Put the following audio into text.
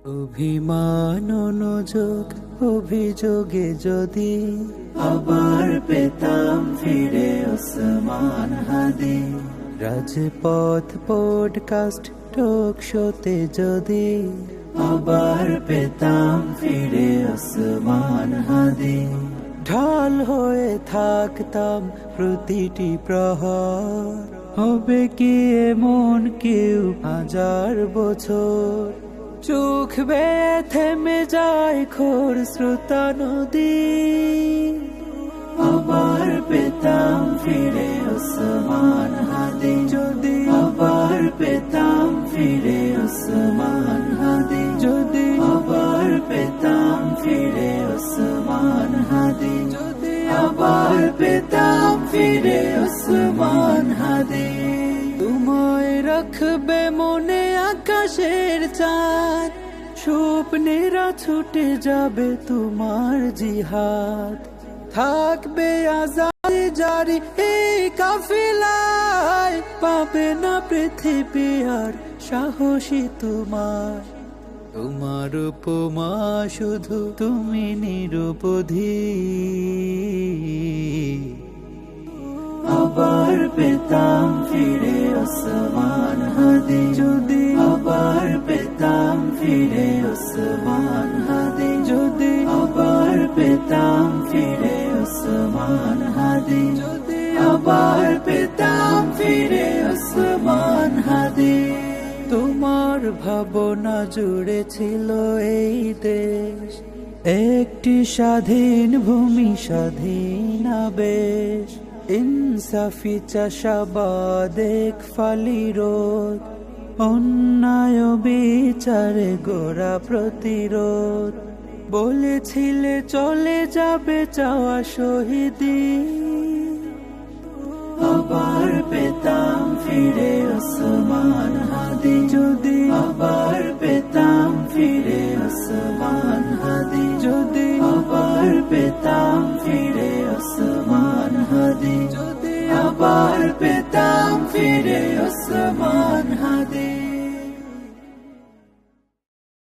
অভিমান অনুযোগ অভিযোগে যদি আবার পেতাম ফিরে ওসমান হাদি, রাজপথ পডকাস্ট টক শোতে যদি আবার পেতাম ফিরে ওসমান হাদি, ঢাল হয়ে থাকতাম প্রতিটি প্রহর, হবে কি এমন কেউ 1000 বছর, চোখ বেয়ে থেমে যায় খোর শ্রোতা নদী, আবার পেতাম ফিরে ওসমান হাদি যদি, আবার পেতাম ফিরে ওসমান হাদি যদি, আবার পেতাম ফিরে ওসমান হাদি যদি, আবার পেতাম ফিরে ওসমান হাদি। তোমায় রাখবে মনে আকাশের চাঁদ, স্বপ্নেরা ছুটে যাবে তোমার জিহাদ, থাকবে আজাদে জারি এই কাফিলায়, পাবে না পৃথিবী আর সাহসী তোমার, তোমার উপমা শুধু তুমি নিরুপধি, আবার পেতাম ফিরে ওসমান হাদি যদি, আবার পেতাম ফিরে ওসমান হাদি যদি, আবার পেতাম ফিরে ওসমান হাদি যদি, আবার পেতাম ফিরে ওসমান হাদি। তোমার ভাবনা জুড়ে ছিল এই দেশ, একটি স্বাধীন ভূমি, স্বাধীন আবেশ, ইনসাফি চাষাবাদ এক ফালি রোদ, অন্যায় বিচারে গোড়া প্রতিরোধ, বলেছিলে চলে যাবে চাওয়া শহীদি, আবার পেতাম ফিরে ওসমান হাদি যদি, আবার পেতাম ফিরে ওসমান হাদি যদি, আবার পেতাম ফিরে ওসমান হাদি যদি, আবার পেতাম ফিরে ওসমান হাদি।